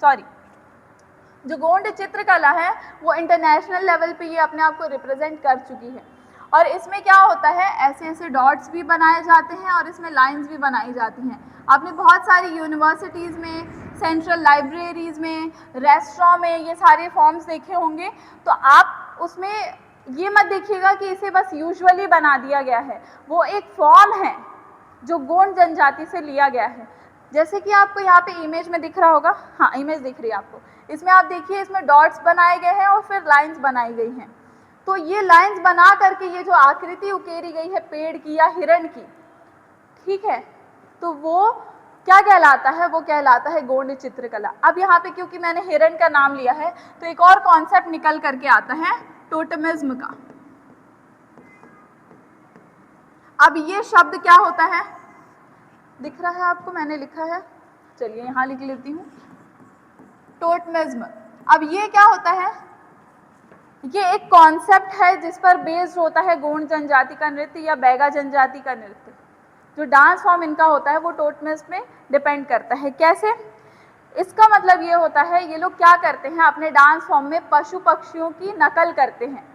सॉरी, जो गोंड चित्रकला है वो इंटरनेशनल लेवल पे ये अपने आप को रिप्रेजेंट कर चुकी है। और इसमें क्या होता है, ऐसे ऐसे डॉट्स भी बनाए जाते हैं और इसमें लाइंस भी बनाई जाती हैं। आपने बहुत सारी यूनिवर्सिटीज़ में, सेंट्रल लाइब्रेरीज़ में, रेस्टोरेंट में ये सारे फॉर्म्स देखे होंगे। तो आप उसमें ये मत देखिएगा कि इसे बस यूजुअली बना दिया गया है, वो एक फॉर्म है जो गोंड जनजाति से लिया गया है। जैसे कि आपको यहाँ पे इमेज में दिख रहा होगा, हाँ इमेज दिख रही है आपको, इसमें आप देखिए इसमें डॉट्स बनाए गए हैं और फिर लाइंस बनाई गई हैं। तो ये लाइंस बना करके ये जो आकृति उकेरी गई है पेड़ की या हिरण की, ठीक है, तो वो क्या कहलाता है? वो कहलाता है गोंड चित्रकला। अब यहाँ पे क्योंकि मैंने हिरण का नाम लिया है तो एक और कॉन्सेप्ट निकल करके आता है टोटेमिज्म का। अब ये शब्द क्या होता है, दिख रहा है आपको, मैंने लिखा है, चलिए यहाँ लिख लेती हूँ, टोटेमिज्म। अब ये क्या होता है? ये एक कॉन्सेप्ट है जिस पर बेस्ड होता है गोंड जनजाति का नृत्य या बैगा जनजाति का नृत्य। जो डांस फॉर्म इनका होता है वो टोटेमिज्म में डिपेंड करता है। कैसे? इसका मतलब ये होता है ये लोग क्या करते हैं, अपने डांस फॉर्म में पशु पक्षियों की नकल करते हैं।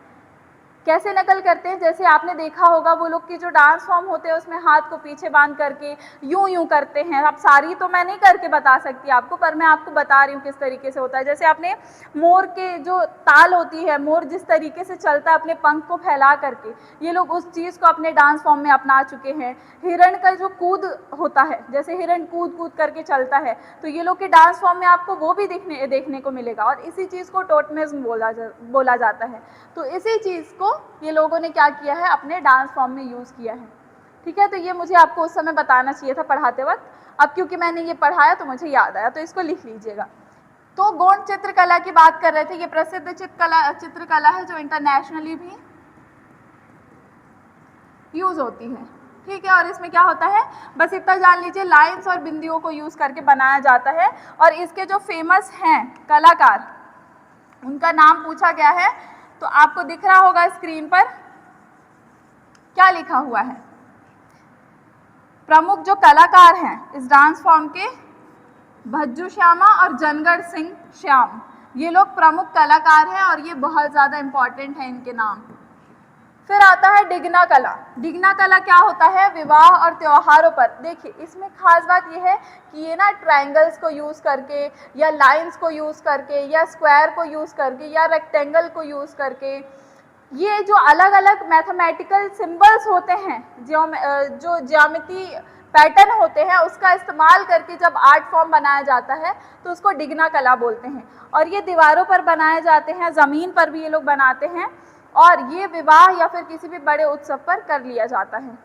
कैसे नकल करते हैं? जैसे आपने देखा होगा वो लोग की जो डांस फॉर्म होते हैं उसमें हाथ को पीछे बांध करके यूं यूं करते हैं। अब सारी तो मैं नहीं करके बता सकती आपको, पर मैं आपको बता रही हूँ किस तरीके से होता है। जैसे आपने मोर के जो ताल होती है, मोर जिस तरीके से चलता है अपने पंख को फैला करके, ये लोग उस चीज़ को अपने डांस फॉर्म में अपना चुके हैं। हिरण का जो कूद होता है, जैसे हिरण कूद कूद करके चलता है, तो ये लोग के डांस फॉर्म में आपको वो भी देखने को मिलेगा। और इसी चीज़ को टोटेमिज्म बोला जाता है। तो इसी चीज़ को ये लोगों ने क्या किया है, अपने डांस फॉर्म में यूज़ किया है। ठीक है, तो ये मुझे आपको उस समय बताना चाहिए था पढ़ाते वक्त। अब क्योंकि मैंने ये पढ़ाया तो मुझे याद आया, तो इसको लिख लीजिएगा। तो गोंड चित्रकला की बात कर रहे थे, ये प्रसिद्ध चित्रकला है जो इंटरनेशनली भी यूज़ होती है। ठीक है, और इसमें क्या होता है, बस इतना जान लीजिए, लाइंस और बिंदियों को यूज़ करके बनाया जाता है। और इसके जो फेमस हैं कलाकार, उनका नाम पूछा गया है, तो आपको दिख रहा होगा स्क्रीन पर क्या लिखा हुआ है। प्रमुख जो कलाकार हैं इस डांस फॉर्म के, भज्जू श्यामा और जनगढ़ सिंह श्याम, ये लोग प्रमुख कलाकार हैं और ये बहुत ज़्यादा इम्पॉर्टेंट है इनके नाम। फिर आता है डिगना कला। डिगना कला क्या होता है, विवाह और त्योहारों पर। देखिए इसमें खास बात ये है कि ये ना ट्रायंगल्स को यूज़ करके या लाइंस को यूज़ करके या स्क्वायर को यूज़ करके या रेक्टेंगल को यूज़ करके, ये जो अलग अलग मैथमेटिकल सिंबल्स होते हैं, जो ज्यामिति पैटर्न होते हैं, उसका इस्तेमाल करके जब आर्ट फॉर्म बनाया जाता है तो उसको डिगना कला बोलते हैं। और ये दीवारों पर बनाए जाते हैं, ज़मीन पर भी ये लोग बनाते हैं, और ये विवाह या फिर किसी भी बड़े उत्सव पर कर लिया जाता है।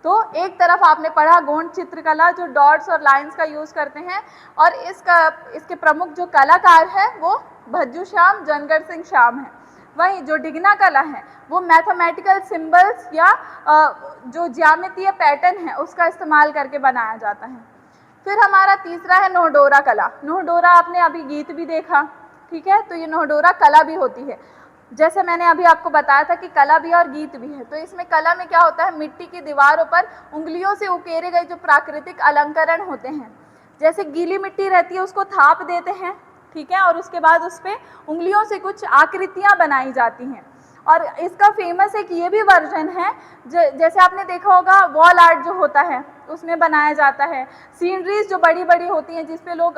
तो एक तरफ आपने पढ़ा गोंड चित्रकला जो डॉट्स और लाइंस का यूज़ करते हैं, और इसके प्रमुख जो कलाकार हैं वो भज्जू श्याम, जनगढ़ सिंह श्याम हैं। वहीं जो डिगना कला है वो मैथमेटिकल सिंबल्स या जो ज्यामितीय पैटर्न है उसका इस्तेमाल करके बनाया जाता है। फिर हमारा तीसरा है नोहडोरा कला। नोहडोरा आपने अभी गीत भी देखा, ठीक है, तो ये नोहडोरा कला भी होती है। जैसे मैंने अभी आपको बताया था कि कला भी और गीत भी है, तो इसमें कला में क्या होता है, मिट्टी की दीवारों पर उंगलियों से उकेरे गए जो प्राकृतिक अलंकरण होते हैं, जैसे गीली मिट्टी रहती है उसको थाप देते हैं, ठीक है, और उसके बाद उस पर उंगलियों से कुछ आकृतियाँ बनाई जाती हैं, और इसका फेमस एक ये भी वर्जन है, जैसे आपने देखा होगा वॉल आर्ट जो होता है उसमें बनाया जाता है, सीनरीज जो बड़ी बड़ी होती हैं जिस पे लोग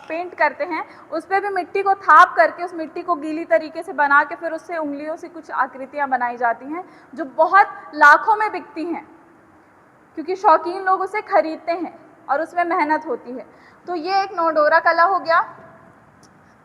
पेंट करते हैं, उस पर भी मिट्टी को थाप करके उस मिट्टी को गीली तरीके से बना के फिर उससे उंगलियों से कुछ आकृतियाँ बनाई जाती हैं जो बहुत लाखों में बिकती हैं, क्योंकि शौकीन लोग उसे खरीदते हैं और उसमें मेहनत होती है। तो ये एक नोडोरा कला हो गया।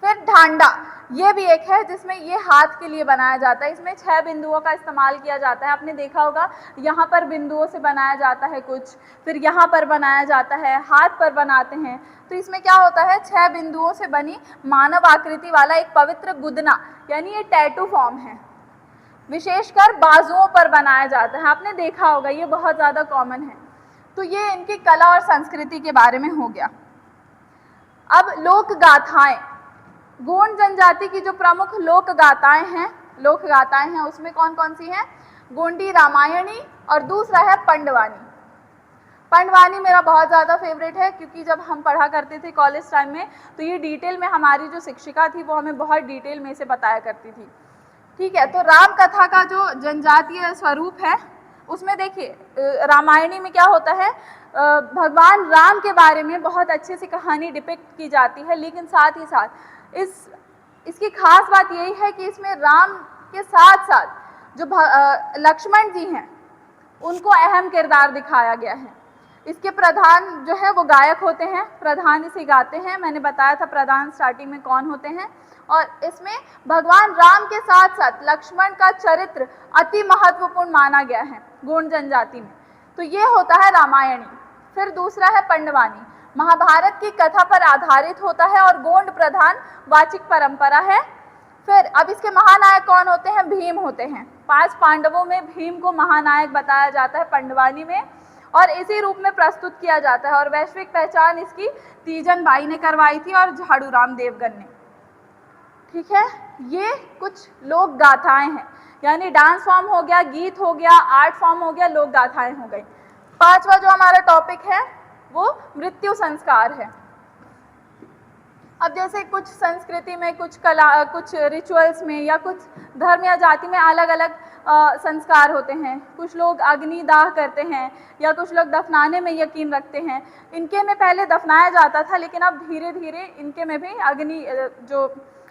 फिर ढांडा, ये भी एक है जिसमें ये हाथ के लिए बनाया जाता है, इसमें 6 बिंदुओं का इस्तेमाल किया जाता है। आपने देखा होगा यहाँ पर बिंदुओं से बनाया जाता है कुछ, फिर यहाँ पर बनाया जाता है, हाथ पर बनाते हैं। तो इसमें क्या होता है, 6 बिंदुओं से बनी मानव आकृति वाला एक पवित्र गुदना, यानी ये टैटू फॉर्म है, विशेषकर बाजुओं पर बनाया जाता है। आपने देखा होगा, ये बहुत ज़्यादा कॉमन है। तो ये इनकी कला और संस्कृति के बारे में हो गया। अब लोक गाथाएं, गोंड जनजाति की जो प्रमुख लोक गाथाएं हैं उसमें कौन कौन सी हैं? गोंडी रामायणी और दूसरा है पंडवानी। पंडवानी मेरा बहुत ज़्यादा फेवरेट है, क्योंकि जब हम पढ़ा करते थे कॉलेज टाइम में तो ये डिटेल में हमारी जो शिक्षिका थी वो हमें बहुत डिटेल में इसे बताया करती थी। ठीक है, तो राम कथा का जो जनजातीय स्वरूप है उसमें देखिए रामायणी में क्या होता है, भगवान राम के बारे में बहुत अच्छे से कहानी डिपिक्ट की जाती है, लेकिन साथ ही साथ इसकी खास बात यही है कि इसमें राम के साथ साथ जो लक्ष्मण जी हैं उनको अहम किरदार दिखाया गया है। इसके प्रधान जो है वो गायक होते हैं, प्रधान इसे गाते हैं। मैंने बताया था प्रधान स्टार्टिंग में कौन होते हैं। और इसमें भगवान राम के साथ साथ लक्ष्मण का चरित्र अति महत्वपूर्ण माना गया है गोंड जनजाति में। तो ये होता है रामायणी। फिर दूसरा है पंडवानी, महाभारत की कथा पर आधारित होता है और गोंड प्रधान वाचिक परंपरा है। फिर अब इसके महानायक कौन होते हैं? भीम होते हैं। 5 पांडवों में भीम को महानायक बताया जाता है पंडवानी में, और इसी रूप में प्रस्तुत किया जाता है। और वैश्विक पहचान इसकी तीजन बाई ने करवाई थी और झाड़ूराम देवगन ने। ठीक है, ये कुछ लोक गाथाएं हैं, यानी डांस फॉर्म हो गया, गीत हो गया, आर्ट फॉर्म हो गया, लोक गाथाएं हो गई। 5वां जो हमारा टॉपिक है वो मृत्यु संस्कार है। अब जैसे कुछ संस्कृति में, कुछ कला, कुछ रिचुअल्स में या कुछ धर्म या जाति में अलग अलग संस्कार होते हैं। कुछ लोग अग्निदाह करते हैं या कुछ लोग दफनाने में यकीन रखते हैं। इनके में पहले दफनाया जाता था, लेकिन अब धीरे धीरे इनके में भी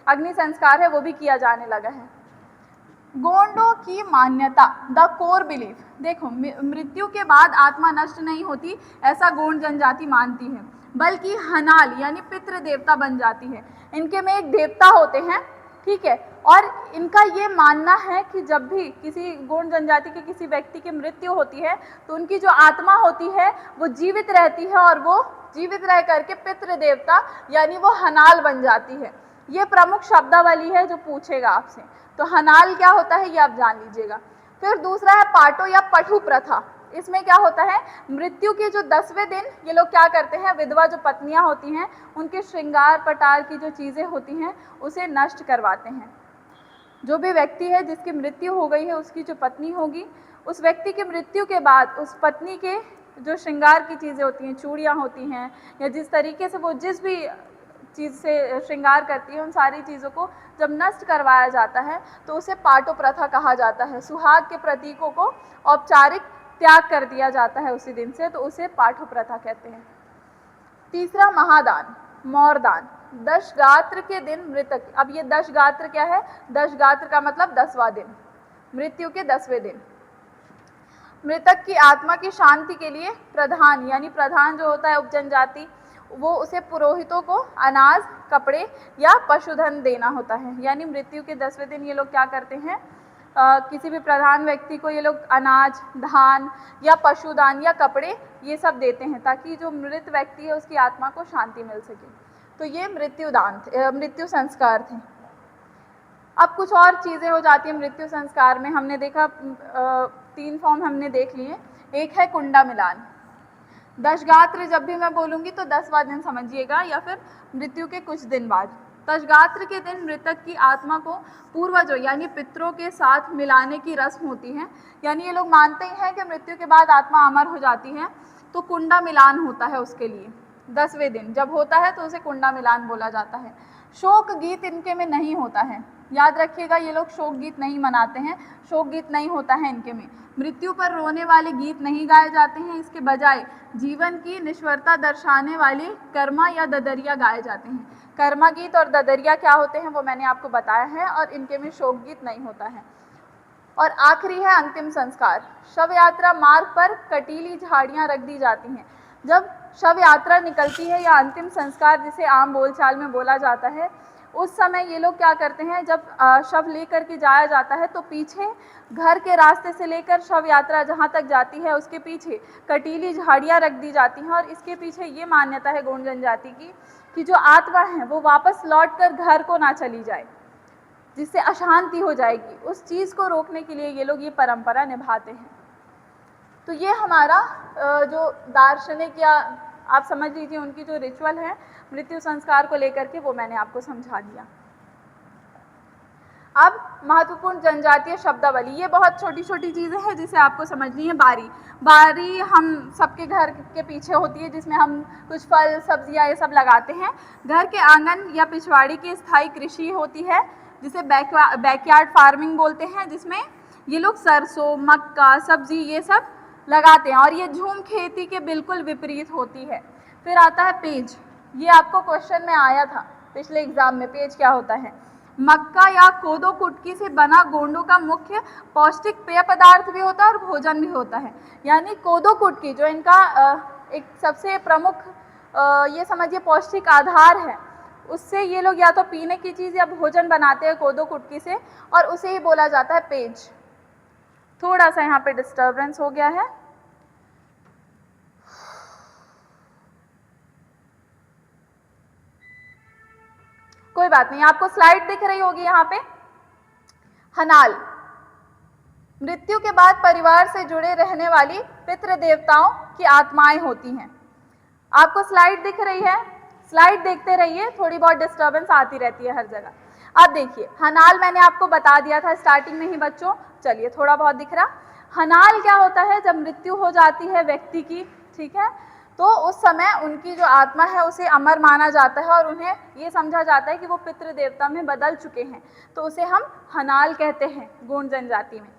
अग्नि संस्कार है वो भी किया जाने लगा है। गोंडों की मान्यता, द कोर बिलीफ, देखो मृत्यु के बाद आत्मा नष्ट नहीं होती ऐसा गोंड जनजाति मानती है, बल्कि हनाल यानी पितृ देवता बन जाती है। इनके में एक देवता होते हैं, ठीक है, और इनका ये मानना है कि जब भी किसी गोंड जनजाति के किसी व्यक्ति की मृत्यु होती है तो उनकी जो आत्मा होती है वो जीवित रहती है और वो जीवित रह करके पितृ देवता यानी वो हनाल बन जाती है। ये प्रमुख शब्दावली है जो पूछेगा आपसे, तो हनाल क्या होता है ये आप जान लीजिएगा। फिर दूसरा है पाटो या पठु प्रथा। इसमें क्या होता है, मृत्यु के जो 10वें दिन ये लोग क्या करते हैं, विधवा जो पत्नियां होती हैं उनके श्रृंगार पटार की जो चीज़ें होती हैं उसे नष्ट करवाते हैं। जो भी व्यक्ति है जिसकी मृत्यु हो गई है उसकी जो पत्नी होगी, उस व्यक्ति की मृत्यु के बाद उस पत्नी के जो श्रृंगार की चीज़ें होती हैं, चूड़ियाँ होती हैं या जिस तरीके से वो जिस भी चीज़ से श्रृंगार करती है, उन सारी चीज़ों को जब नष्ट करवाया जाता है तो उसे पाटो प्रथा कहा जाता है। सुहाग के प्रतीकों को औपचारिक त्याग कर दिया जाता है उसी दिन से, तो उसे पाटो प्रथा कहते हैं। तीसरा महादान, मौरदान, दशगात्र के दिन मृतक, अब ये दशगात्र क्या है, दशगात्र का मतलब 10वां दिन, मृत्यु के 10वें दिन मृतक की आत्मा की शांति के लिए प्रधान यानी प्रधान जो होता है उपजनजाति, वो उसे पुरोहितों को अनाज, कपड़े या पशुधन देना होता है। यानी मृत्यु के 10वें दिन ये लोग क्या करते हैं, किसी भी प्रधान व्यक्ति को ये लोग अनाज, धान या पशुदान या कपड़े ये सब देते हैं ताकि जो मृत व्यक्ति है उसकी आत्मा को शांति मिल सके। तो ये मृत्यु संस्कार थे। अब कुछ और चीज़ें हो जाती हैं मृत्यु संस्कार में। हमने देखा 3 फॉर्म हमने देख लिए। एक है कुंडा मिलान। दशगात्र जब भी मैं बोलूँगी तो 10वां दिन समझिएगा या फिर मृत्यु के कुछ दिन बाद। दशगात्र के दिन मृतक की आत्मा को पूर्वजों यानी पितरों के साथ मिलाने की रस्म होती है। यानी ये लोग मानते हैं कि मृत्यु के बाद आत्मा अमर हो जाती है, तो कुंडा मिलान होता है उसके लिए। 10वें दिन जब होता है तो उसे कुंडा मिलान बोला जाता है। शोक गीत इनके में नहीं होता है, याद रखिएगा, ये लोग शोक गीत नहीं मनाते हैं, शोक गीत नहीं होता है इनके में। मृत्यु पर रोने वाले गीत नहीं गाए जाते हैं, इसके बजाय जीवन की निश्वरता दर्शाने वाली कर्मा या ददरिया गाए जाते हैं। कर्मा गीत और ददरिया क्या होते हैं वो मैंने आपको बताया है, और इनके में शोक गीत नहीं होता है। और आखिरी है अंतिम संस्कार। शव यात्रा मार्ग पर कटीली झाड़ियाँ रख दी जाती हैं। जब शव यात्रा निकलती है या अंतिम संस्कार जिसे आम बोलचाल में बोला जाता है, उस समय ये लोग क्या करते हैं, जब शव लेकर के जाया जाता है तो पीछे घर के रास्ते से लेकर शव यात्रा जहाँ तक जाती है उसके पीछे कटीली झाड़ियाँ रख दी जाती हैं। और इसके पीछे ये मान्यता है गोंड जनजाति की कि जो आत्मा है वो वापस लौटकर घर को ना चली जाए, जिससे अशांति हो जाएगी, उस चीज़ को रोकने के लिए ये लोग ये परंपरा निभाते हैं। तो ये हमारा जो दार्शनिक या आप समझ लीजिए उनकी जो रिचुअल है मृत्यु संस्कार को लेकर के, वो मैंने आपको समझा दिया। अब महत्वपूर्ण जनजातीय शब्दावली, ये बहुत छोटी छोटी चीज़ें हैं जिसे आपको समझनी है। बारी हम सबके घर के पीछे होती है, जिसमें हम कुछ फल सब्जियां ये सब लगाते हैं। घर के आंगन या पिछवाड़ी की स्थायी कृषि होती है जिसे बैकयार्ड फार्मिंग बोलते हैं, जिसमें ये लोग सरसों, मक्का, सब्जी ये सब लगाते हैं, और ये झूम खेती के बिल्कुल विपरीत होती है। फिर आता है पेज, ये आपको क्वेश्चन में आया था पिछले एग्जाम में, पेज क्या होता है। मक्का या कोदो कुटकी से बना गोंडों का मुख्य पौष्टिक पेय पदार्थ भी होता है और भोजन भी होता है। यानी कोदो कुटकी जो इनका एक सबसे प्रमुख ये समझिए पौष्टिक आधार है, उससे ये लोग या तो पीने की चीज़ या भोजन बनाते हैं कोदो कुटकी से, और उसे ही बोला जाता है पेज। थोड़ा सा यहाँ पे डिस्टर्बेंस हो गया है। कोई बात नहीं, आपको स्लाइड दिख रही होगी यहाँ पे। हनाल, मृत्यु के बाद परिवार से जुड़े रहने वाली पितृ देवताओं की आत्माएं होती हैं। आपको स्लाइड दिख रही है, स्लाइड देखते रहिए, थोड़ी बहुत डिस्टर्बेंस आती रहती है हर जगह। अब देखिए हनाल मैंने आपको बता दिया था स्टार्टिंग में ही बच्चों, चलिए थोड़ा बहुत दिख रहा। हनाल क्या होता है, जब मृत्यु हो जाती है व्यक्ति की, ठीक है, तो उस समय उनकी जो आत्मा है उसे अमर माना जाता है और उन्हें ये समझा जाता है कि वो पितृ देवता में बदल चुके हैं, तो उसे हम हनाल कहते हैं गोंड जनजाति में।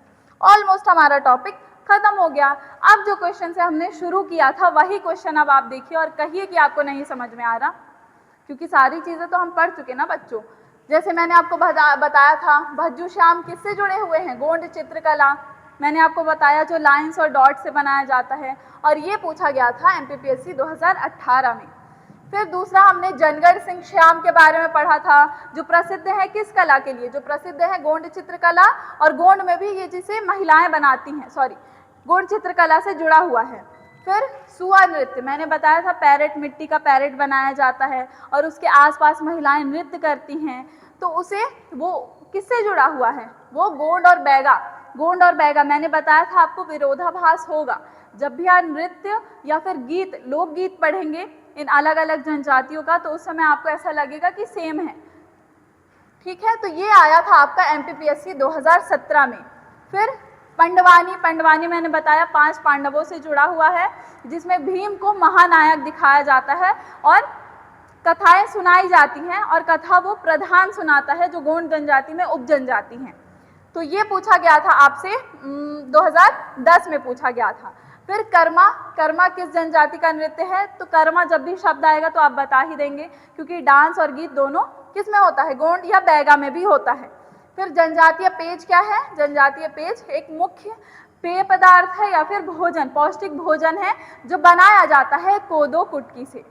ऑलमोस्ट हमारा टॉपिक खत्म हो गया। अब जो क्वेश्चन से हमने शुरू किया था वही क्वेश्चन अब आप देखिए और कहिए कि आपको नहीं समझ में आ रहा, क्योंकि सारी चीज़ें तो हम पढ़ चुके ना बच्चों। जैसे मैंने आपको बताया था भज्जू श्याम किससे जुड़े हुए हैं, गोंड चित्रकला, मैंने आपको बताया जो लाइंस और डॉट से बनाया जाता है, और ये पूछा गया था MPPSC 2018 में। फिर दूसरा हमने जनगढ़ सिंह श्याम के बारे में पढ़ा था, जो प्रसिद्ध है किस कला के लिए, जो प्रसिद्ध है गोंड चित्रकला, और गोंड में भी ये जिसे महिलाएं बनाती हैं, सॉरी गोंड चित्रकला से जुड़ा हुआ है। फिर सुआ नृत्य, मैंने बताया था पैरेट, मिट्टी का पैरेट बनाया जाता है और उसके आसपास महिलाएं नृत्य करती हैं, तो उसे वो किससे जुड़ा हुआ है, वो गोंड और बैगा। गोंड और बैगा मैंने बताया था आपको विरोधाभास होगा, जब भी आप नृत्य या फिर गीत, लोकगीत पढ़ेंगे इन अलग अलग जनजातियों का, तो उस समय आपको ऐसा लगेगा कि सेम है, ठीक है। तो ये आया था आपका MPPSC 2017 में। फिर पंडवानी मैंने बताया 5 पांडवों से जुड़ा हुआ है, जिसमें भीम को महानायक दिखाया जाता है और कथाएं सुनाई जाती हैं, और कथा वो प्रधान सुनाता है जो गोंड जनजाति में उप जनजाति हैं। तो ये पूछा गया था आपसे 2010 में पूछा गया था। फिर कर्मा किस जनजाति का नृत्य है, तो कर्मा जब भी शब्द आएगा तो आप बता ही देंगे, क्योंकि डांस और गीत दोनों किस में होता है, गोंड या बैगा में भी होता है। फिर जनजातीय पेज क्या है, जनजातीय पेज एक मुख्य पेय पदार्थ है या फिर भोजन, पौष्टिक भोजन है जो बनाया जाता है कोदो कुटकी से।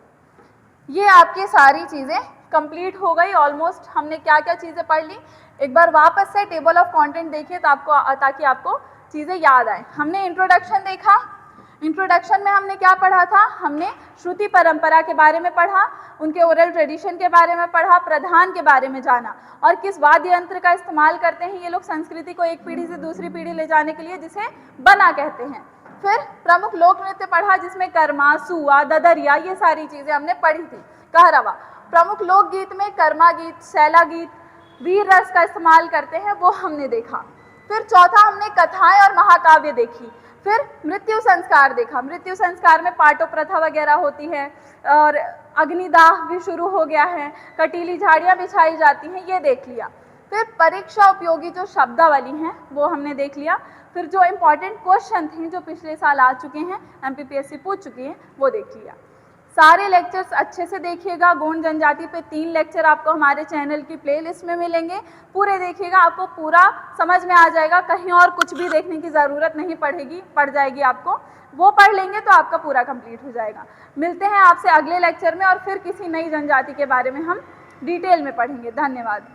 ये आपकी सारी चीज़ें कंप्लीट हो गई ऑलमोस्ट। हमने क्या क्या चीज़ें पढ़ ली, एक बार वापस से टेबल ऑफ कंटेंट देखिए तो आपको, ताकि आपको चीज़ें याद आए। हमने इंट्रोडक्शन देखा, इंट्रोडक्शन में हमने क्या पढ़ा था, हमने श्रुति परंपरा के बारे में पढ़ा, उनके ओरल ट्रेडिशन के बारे में पढ़ा, प्रधान के बारे में जाना, और किस वाद्य यंत्र का इस्तेमाल करते हैं ये लोग संस्कृति को एक पीढ़ी से दूसरी पीढ़ी ले जाने के लिए, जिसे बना कहते हैं। फिर प्रमुख लोक नृत्य पढ़ा, जिसमें कर्मा, सुआ, ददरिया ये सारी चीज़ें हमने पढ़ी थी। कहरवा, प्रमुख लोकगीत में कर्मा गीत, शैला गीत, वीर रस का इस्तेमाल करते हैं, वो हमने देखा। फिर चौथा हमने कथाएं और महाकाव्य देखी। फिर मृत्यु संस्कार देखा, मृत्यु संस्कार में पाटो प्रथा वगैरह होती है और अग्निदाह भी शुरू हो गया है, कटीली झाड़ियाँ बिछाई जाती हैं, ये देख लिया। फिर परीक्षा उपयोगी जो शब्दावली हैं वो हमने देख लिया। फिर जो इम्पॉर्टेंट क्वेश्चन थे जो पिछले साल आ चुके हैं, एमपीपीएससी पूछ चुकी है, वो देख लिया। सारे लेक्चर्स अच्छे से देखिएगा। गौंड जनजाति पे 3 लेक्चर आपको हमारे चैनल की प्लेलिस्ट में मिलेंगे, पूरे देखिएगा, आपको पूरा समझ में आ जाएगा, कहीं और कुछ भी देखने की ज़रूरत नहीं पड़ जाएगी आपको। वो पढ़ लेंगे तो आपका पूरा कंप्लीट हो जाएगा। मिलते हैं आपसे अगले लेक्चर में और फिर किसी नई जनजाति के बारे में हम डिटेल में पढ़ेंगे। धन्यवाद।